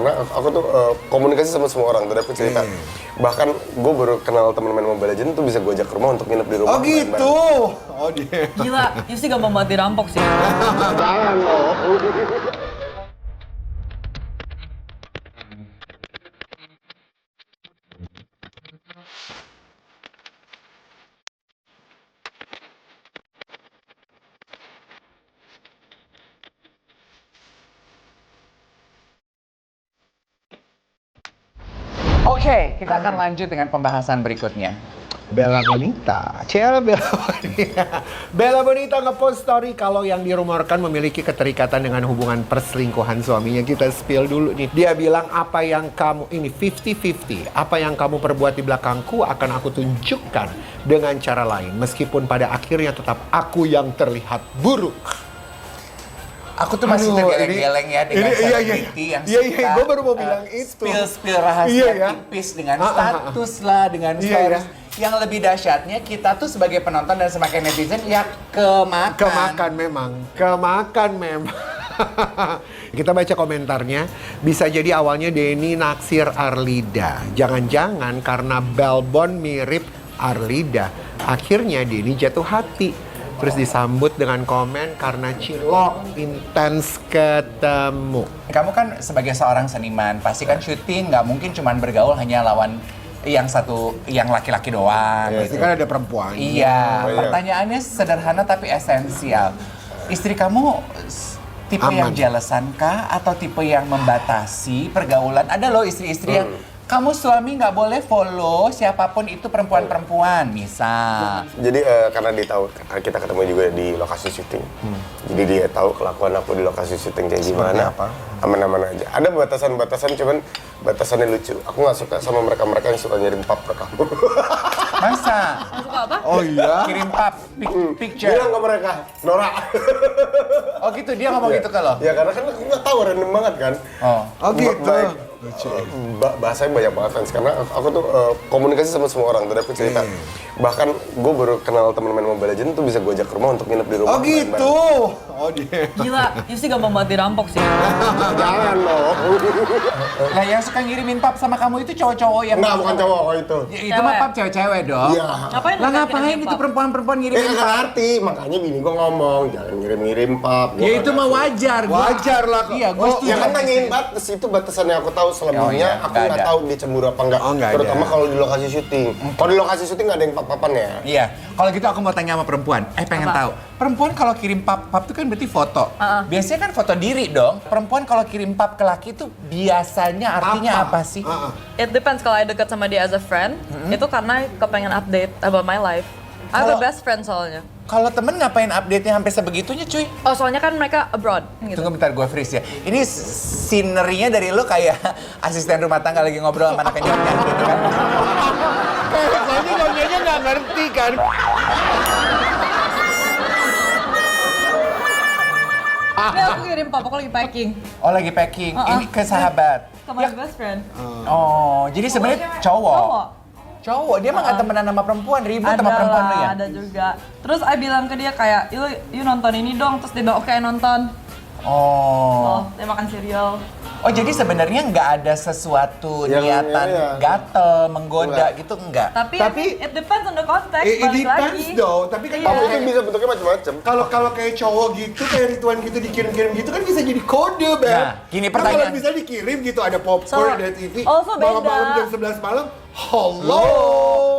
Karena aku tuh komunikasi sama semua orang, tadi aku cerita. Bahkan gue baru kenal temen main Mobile Legends tuh bisa gue ajak ke rumah untuk nginep di rumah. Oh gitu? Oh dia. Gila, Yusi gampang banget dirampok sih. Jangan loh. Oke, kita akan lanjut dengan pembahasan berikutnya. Bella Bonita, Bella Bonita. Bella Bonita nge-post story kalau yang dirumorkan memiliki keterikatan dengan hubungan perselingkuhan suaminya. Kita spill dulu nih. Dia bilang apa yang kamu, ini 50-50. Apa yang kamu perbuat di belakangku akan aku tunjukkan dengan cara lain. Meskipun pada akhirnya tetap aku yang terlihat buruk. Aku tuh masih tergeleng-geleng ya dengan selebriti yang suka gue baru mau bilang itu. Spill rahasia tipis dengan status lah, dengan stories. Yang lebih dahsyatnya kita tuh sebagai penonton dan semakin netizen ya kemakan memang. Kita baca komentarnya, bisa jadi awalnya Denny naksir Arlida. Jangan-jangan karena Belbon mirip Arlida, akhirnya Denny jatuh hati. Terus disambut dengan komen karena cilok intens ketemu. Kamu kan sebagai seorang seniman, pasti kan syuting nggak mungkin cuman bergaul hanya lawan yang satu, yang laki-laki doang. Pasti kan ada perempuan. Iya, pertanyaannya sederhana tapi esensial. Istri kamu tipe yang jealousan kah atau tipe yang membatasi pergaulan? Ada loh istri-istri yang kamu suami nggak boleh follow siapapun itu perempuan-perempuan, misal. Jadi karena dia tahu kita ketemu juga di lokasi syuting. Jadi dia tahu kelakuan aku di lokasi syuting kayak gimana. Aman-aman aja. Ada batasan-batasan, cuman batasannya lucu. Aku nggak suka sama mereka-mereka yang suka ngirim pap ke kamu. Masa? Suka apa? Oh iya? Kirim pap, picture. Bilang ke mereka, Nora. Oh gitu, dia ngomong gitu ke lo? Ya karena kan aku nggak tahu, random banget kan. Oh gitu. Bahasanya banyak banget fans, karena aku tuh komunikasi sama semua orang, tadi aku cerita. Bahkan gue baru kenal temen main Mobile Legends tuh bisa gue ajak ke rumah untuk nginep di rumah. Oh gitu? Oh dia. Gila, Yusi gampang banget dirampok sih. Jangan loh. Nah yang suka ngirimin pap sama kamu itu cowok-cowok yang... Enggak, bukan cowok kok itu. Ya, itu mah pap cewek-cewek dong. Iya. Ngapain Lah mereka ngapain kirim itu pap? perempuan-perempuan Eh ngirimin nggak pap? ngerti, makanya bini gue ngomong jangan ngirim-ngirim pap. Ya itu mah wajar. Wajar lah. Iya, gue setuju. Ya kan nanyain batas, itu batasan yang aku tahu. Selebihnya Oh, iya. aku Nggak nggak ada. tahu dia cemburu apa enggak. Oh, nggak Terutama ada. kalau di lokasi syuting. Kalau di lokasi syuting nggak ada yang pap-papan ya. Iya, kalau gitu aku mau tanya sama perempuan. Pengen Apa? tahu. Perempuan kalau kirim pap itu kan berarti foto. Biasanya kan foto diri dong. Perempuan kalau kirim pap ke laki itu biasanya artinya apa sih? It depends, kalau I dekat sama dia as a friend, itu karena kepengen update about my life. I have a Kalau- best friend soalnya. Kalau temen ngapain update-nya sampai sebegitunya cuy? Oh, soalnya kan mereka abroad gitu. Tunggu bentar, gue freeze ya. Ini scenery-nya dari lo kayak asisten rumah tangga lagi ngobrol sama anaknya nyonya gitu kan. Soalnya nyonyanya nggak ngerti kan. Ini aku kirim pap, aku lagi packing. Oh lagi packing, ini ke sahabat. Ke my best friend. Oh, jadi sebenarnya cowok. Cowok, dia mah nggak temenan sama perempuan, ribut sama perempuan lo ya? Ada juga. Terus I bilang ke dia kayak, you nonton ini dong. Terus dia bilang, oke nonton. Oh. Dia makan cereal. Oh jadi sebenarnya nggak ada sesuatu Yang- niatan iya. gatel, menggoda gitu enggak? Tapi it depends on the context, It balik depends lagi. though. Tapi kan Pap itu bisa bentuknya macam-macam. kalau kayak cowok gitu, kayak Rituan gitu dikirim-kirim gitu kan bisa jadi kode, Beb. Nah, gini Kan pertanyaan. kalau bisa dikirim gitu, ada popcorn, So, ada TV. also beda. Malam-malam jam 11 malam, hello.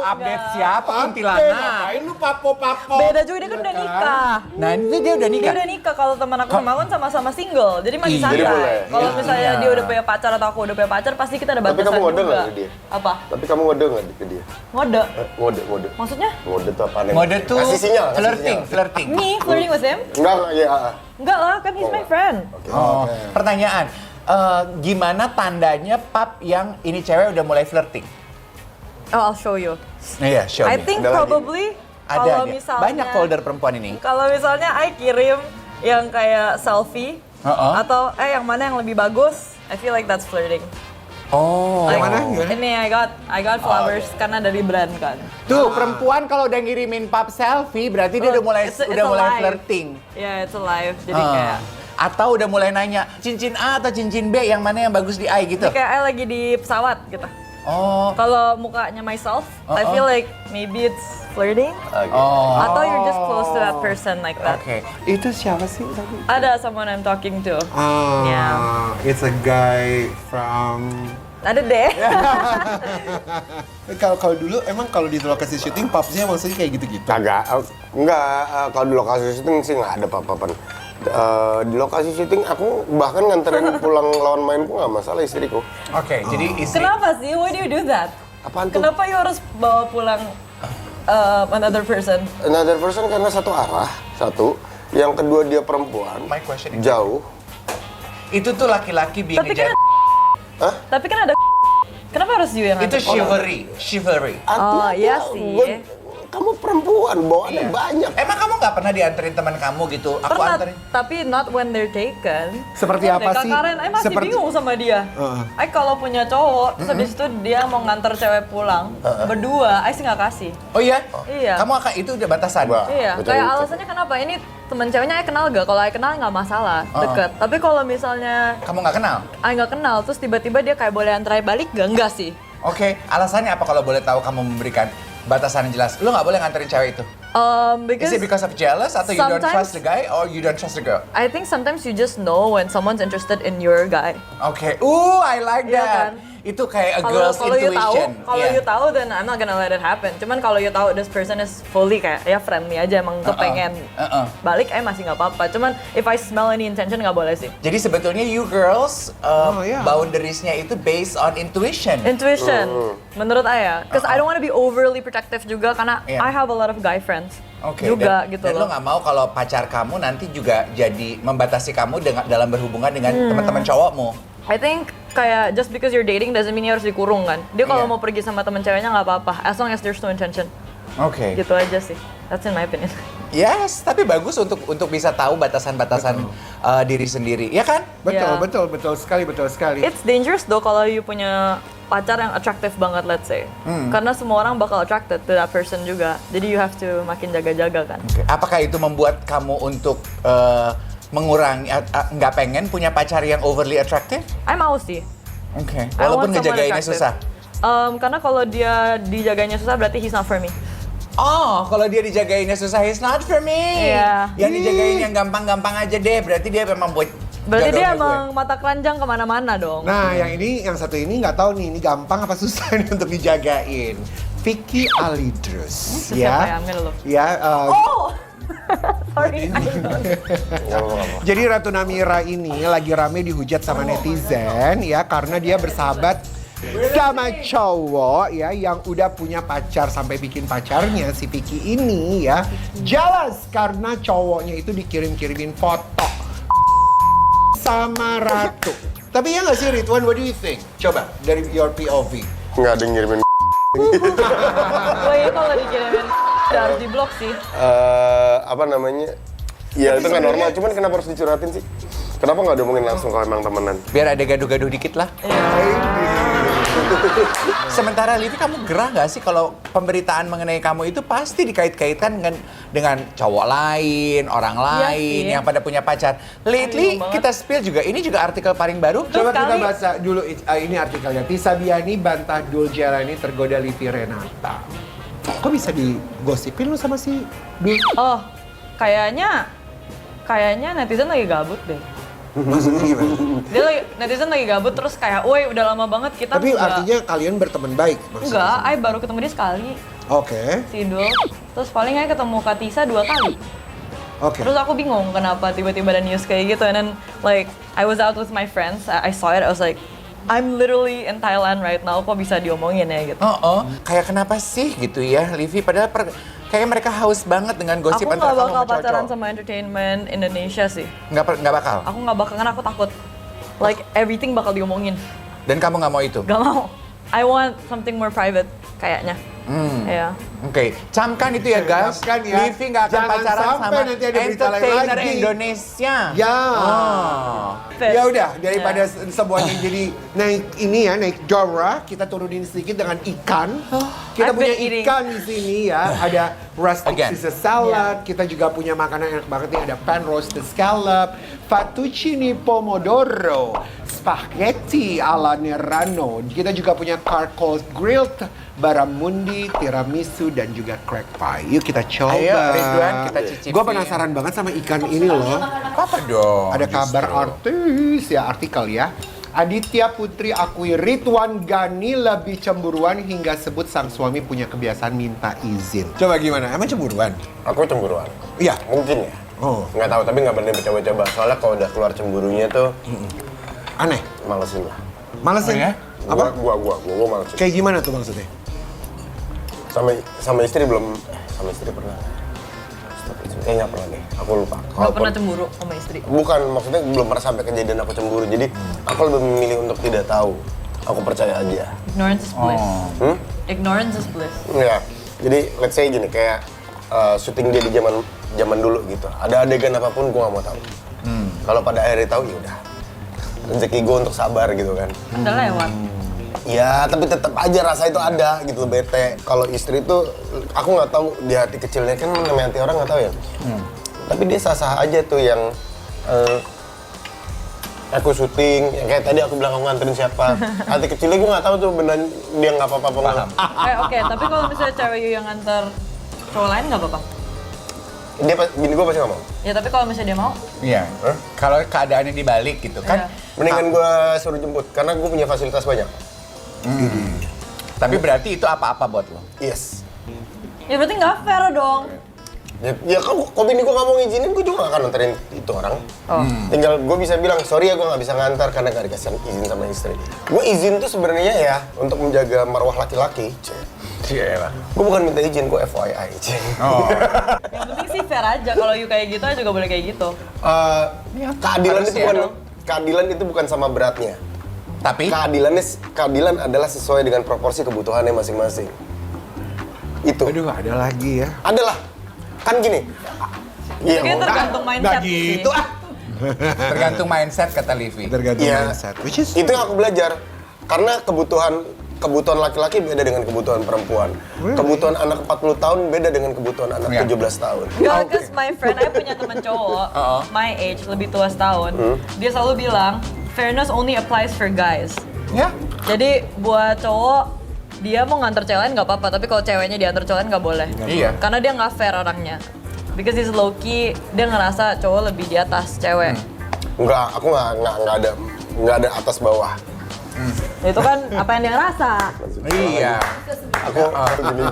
Update siapa Update, kuntilanak? ngapain lu papo-papo? Beda juga, dia kan udah nikah. Nah ini dia udah nikah. Dia udah nikah, kalau teman aku sama Gun sama-sama single, jadi masih Iya. Jadi boleh. santai. Kalau Iya. misalnya dia udah punya pacar atau aku udah punya pacar, pasti kita ada Tapi batasan kamu ngode juga. nggak ke dia? Apa? Tapi kamu ngode nggak ke dia? Ngode? Ngode. Maksudnya? Ngode tuh apa nih? Mode tuh Kasih sinyal, kasih flirting, sinyal. flirting. Me flirting with him? Enggak, ya. Enggak lah, kan he's my friend. Oh, pertanyaan. Gimana tandanya pap yang ini cewek udah mulai flirting? Oh, I'll show you. Iya, show I me. think Ada lagi? probably Ada. kalau misalnya Banyak folder perempuan ini. Kalau misalnya I kirim yang kayak selfie atau yang mana yang lebih bagus, I feel like that's flirting. Oh. Like, mana? Ini I got flowers karena dari brand kan. Tuh, perempuan kalau udah ngirimin pap selfie berarti dia udah mulai It's a mulai live. flirting. Yeah, it's alive. Jadi kayak Atau udah mulai nanya, cincin A atau cincin B yang mana yang bagus di eye gitu? Ini kayak I lagi di pesawat gitu. Oh. Kalau mukanya myself, I feel like maybe it's flirting. Oh. Atau you're just close to that person like that. Oke. Itu siapa sih tadi? Ada someone I'm talking to. Yeah. It's a guy from... Ada deh. Kalau dulu emang kalau di lokasi syuting papsnya maksudnya kayak gitu-gitu. Kagak, enggak. Kalau di lokasi syuting sih nggak ada apa-apaan. Di lokasi syuting aku bahkan nganterin pulang lawan mainku nggak masalah istriku. Oke, jadi istri. Kenapa sih? Why do you do that? Apaan tuh? Kenapa you harus bawa pulang another person? Another person karena satu arah, satu. Yang kedua dia perempuan, My question is- jauh. Itu tuh laki-laki being Tapi kan Hah? Tapi kan ada kenapa harus you yang itu nganter? chivalry. Oh, iya sih. Kamu perempuan, bawaannya Iya. banyak. Emang kamu nggak pernah dianterin teman kamu gitu? Aku Pernah, anterin. tapi not when they're taken. Seperti apa Kak sih? Karen, I masih Seperti- bingung sama dia. I kalau punya cowok, terus habis itu dia mau nganter cewek pulang, berdua, I sih nggak kasih. Oh iya? Iya. Kamu akan itu udah batasan. Wah. Iya, betul, kayak betul. alasannya kenapa? Ini temen ceweknya I kenal gak? Kalau I kenal nggak masalah, deket. Tapi kalau misalnya Kamu nggak kenal? I nggak kenal, terus tiba-tiba dia kayak boleh antar I balik gak? Enggak sih. Oke, alasannya apa kalau boleh tahu kamu memberikan batasan yang jelas? Lu nggak boleh nganterin cewek itu. Is it because of jealous atau you don't sometimes- trust the guy or you don't trust the girl? I think sometimes you just know when someone's interested in your guy. Oke, I like Iya that. kan? Itu kayak a Kalau girl's you tahu, intuition. kalau Iya. you tahu, then I'm not gonna let it happen. Cuman kalau you tahu this person is fully kayak ya friendly aja, emang kepengen balik, masih nggak apa-apa. Cuman if I smell any intention nggak boleh sih. Jadi sebetulnya you girls iya. boundariesnya itu based on intuition. Intuition, menurut Aya, because I don't want to be overly protective juga karena Iya. I have a lot of guy friends Oke, juga dan, gitu dan loh. lo nggak mau kalau pacar kamu nanti juga jadi membatasi kamu dalam berhubungan dengan teman-teman cowokmu. I think kayak just because you're dating doesn't mean you harus dikurung kan. Dia kalau Iya. mau pergi sama temen ceweknya nggak apa-apa, as long as there's no intention. Oke. Gitu aja sih. That's in my opinion. Yes, tapi bagus untuk bisa tahu batasan-batasan diri sendiri, ya kan? Betul, Iya. betul sekali. It's dangerous though kalau you punya pacar yang attractive banget, let's say. Karena semua orang bakal attracted to that person juga. Jadi you have to makin jaga-jaga kan. Oke. Apakah itu membuat kamu untuk mengurangi, nggak pengen punya pacar yang overly attractive? I mau sih. Oke. I Walaupun want someone ngejagainnya attractive. susah. Karena kalau dia dijaganya susah berarti he's not for me. Oh, kalau dia dijagainnya susah, he's not for me. Iya. Yang dijagain yang gampang-gampang aja deh, berarti dia memang buat Berarti dia jodohnya gue. emang mata keranjang kemana-mana dong. Nah, yang satu ini nggak tahu nih, ini gampang apa susah nih untuk dijagain. Vicky Alidrus, Siapa ya? I'm gonna look. Ya, Oh! Sorry. jadi Ratu Namira ini lagi rame dihujat sama netizen ya karena dia bersahabat sama cowok ya yang udah punya pacar sampai bikin pacarnya si Vicky ini ya jelas karena cowoknya itu dikirim-kirimin foto sama Ratu. Tapi ya nggak sih Ridwan, what do you think? Coba dari your POV. Nggak ada yang ngirimin. Gue kalau dikirimin udah harus diblok sih. Apa namanya? Ya itu nggak normal. Cuman kenapa harus dicurhatin sih? Kenapa nggak diomongin langsung kalau emang temenan? Biar ada gaduh-gaduh dikit lah. Sementara Livi, kamu gerah nggak sih kalau pemberitaan mengenai kamu itu pasti dikait-kaitkan dengan cowok lain, orang lain sih. yang pada punya pacar. Lately Aduh, banget. kita spill juga, ini juga artikel paling baru. Coba kita sekali. baca dulu ini artikelnya. Tisa Biani bantah Dul Jalani tergoda Livi Renata. Kok bisa digosipin lu sama si Dul? Oh, kayaknya netizen lagi gabut deh. Maksudnya gimana? Netizen lagi gabut terus kayak, woi udah lama banget kita Tapi nggak-" artinya kalian berteman baik maksudnya? Enggak, I baru ketemu dia sekali, Oke, si Idul. Terus paling I ketemu Kak Tisa 2 kali. oke. Terus aku bingung kenapa tiba-tiba ada news kayak gitu. And then like, I was out with my friends, I saw it, I was like, I'm literally in Thailand right now, kok bisa diomongin ya gitu. Kayak kenapa sih gitu ya, Livi? Padahal kayak mereka haus banget dengan gosip Aku antara nggak kamu bakal sama pacaran cowok. sama entertainment Indonesia sih. Nggak bakal? Aku nggak bakal, karena aku takut. Like, everything bakal diomongin. Dan kamu nggak mau itu? Gak mau. I want something more private, kayaknya. Ya. Oke, camkan itu ya guys. Camkan ya. Livi nggak akan Jangan pacaran sampai sama nanti ada berita lain entertainer lagi. Indonesia. Ya. Oh. Ya udah, daripada semuanya jadi naik Dora, kita turunin sedikit dengan ikan. Kita I've punya been eating. ikan di sini ya. Ada rustic Again. Caesar salad. Kita juga punya makanan enak banget nih. Ada pan roasted scallop, fettuccine pomodoro, spaghetti alla Nerano. Kita juga punya charcoal grilled, barramundi, tiramisu, dan juga crack pie. Yuk kita coba. Ayo, Ridwan, kita cicipin. Gue penasaran banget sama ikan ini loh. Apa dong? Ada kabar artis ya, artikel ya. Aditya Putri akui Ridwan Ghani lebih cemburuan hingga sebut sang suami punya kebiasaan minta izin. Coba gimana? Emang cemburuan? Aku cemburuan. Iya. Mungkin ya. Oh. Nggak tahu, tapi nggak berani coba-coba. Soalnya kalau udah keluar cemburunya tuh, Aneh. malesin lah. Malesin? Oh, ya? Apa? Gua malesin. Kayak gimana tuh maksudnya? Sama istri belum, sama istri pernah. Kayaknya nggak pernah deh, aku lupa. Gak pernah cemburu sama istri. Bukan, maksudnya belum pernah sampai kejadian aku cemburu. Jadi aku lebih memilih untuk tidak tahu. Aku percaya aja. Ignorance is bliss. Hmm? Ignorance is bliss. Ya, jadi let's say gini, kayak syuting dia di zaman dulu gitu. Ada adegan apapun gua nggak mau tahu. Kalau pada akhirnya tahu ya udah. Rezeki gue untuk sabar gitu kan. Udah lewat. Ya, tapi tetap aja rasa itu ada gitu, bete. Kalau istri itu, aku nggak tahu di hati kecilnya, kan namanya hati orang nggak tahu ya. Tapi dia sah-sah aja tuh yang aku syuting, yang kayak tadi aku bilang aku nganterin siapa. Hati kecilnya gue nggak tahu tuh beneran dia nggak apa-apa apa nggak. Oke, tapi kalau misalnya cewek you yang nganter cowok lain nggak apa-apa? Bini gue pasti nggak mau. Ya tapi kalau misalnya dia mau, Iya. Kalau keadaannya dibalik gitu kan. Iya. Mendingan gue suruh jemput, karena gue punya fasilitas banyak. Tapi berarti itu apa-apa buat lo? Yes. ya berarti nggak fair dong. Ya kan, kok bini gue nggak mau ngizinin, gue juga nggak akan nganterin itu orang. Tinggal gue bisa bilang, sorry ya gue nggak bisa ngantar karena nggak dikasih izin sama istri. Gue izin tuh sebenarnya ya untuk menjaga marwah laki-laki. Iya lah. Gue bukan minta izin, gue FYI. Oh. Yang penting sih fair aja. Kalau you kayak gitu juga boleh kayak gitu. Keadilan itu harusnya bukan dong. keadilan itu bukan sama beratnya. Tapi Keadilan adalah sesuai dengan proporsi kebutuhannya masing-masing. Itu. Aduh, ada lagi ya. Adalah. Kan gini. Iya. Kayaknya tergantung mindset Nggak sih. gitu ah. tergantung mindset kata Livi. Tergantung Iya. mindset. Which is Itu yang aku belajar. Karena kebutuhan laki-laki beda dengan kebutuhan perempuan. Kebutuhan anak 40 tahun beda dengan kebutuhan anak Iya. 17 tahun. Enggak, because my friend, I punya teman cowok, my age, lebih tua setahun. Dia selalu bilang, fairness only applies for guys. Ya. Jadi buat cowok, dia mau nganter cewek lain nggak apa-apa, tapi kalau ceweknya diantar cowok lain nggak boleh. Iya. Karena dia nggak fair orangnya. Because he's low key, dia ngerasa cowok lebih di atas cewek. Enggak, aku nggak ada atas bawah. Itu kan apa yang dia ngerasa. Iya. Aku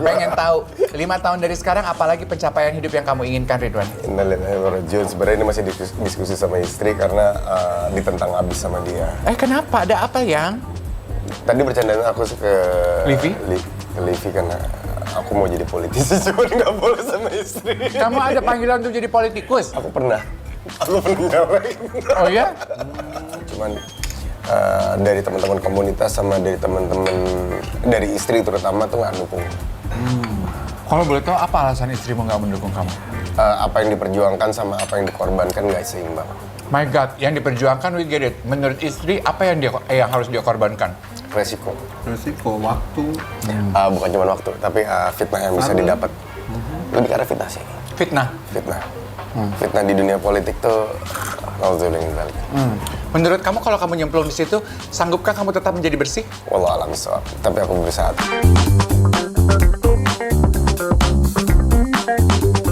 Pengen tahu 5 tahun dari sekarang apalagi pencapaian hidup yang kamu inginkan, Ridwan? Innalillahi wa inna ilaihi raji'un. Sebenarnya ini masih diskusi sama istri karena ditentang abis sama dia. Kenapa? Ada apa yang? Tadi bercandaan aku ke Livi? Ke Livi karena aku mau jadi politisi, cuman nggak boleh sama istri. Kamu ada panggilan untuk jadi politikus? Aku pernah nyalain. Oh ya? Cuman dari teman-teman komunitas sama dari teman-teman dari istri terutama tuh nggak dukung. Kalau boleh tahu apa alasan istrimu nggak mendukung kamu? Apa yang diperjuangkan sama apa yang dikorbankan nggak seimbang. My God, yang diperjuangkan we get it. Menurut istri, apa yang harus dia korbankan? Resiko. waktu. Bukan cuma waktu, tapi fitnah yang bisa didapat. Lebih ke arah fitnah sih. Fitnah. Fitnah di dunia politik tuh nauzubillah min dzalik. Menurut kamu kalau kamu nyemplung di situ, sanggupkah kamu tetap menjadi bersih? Wallahu a'lam bishawab. Tapi aku berusaha.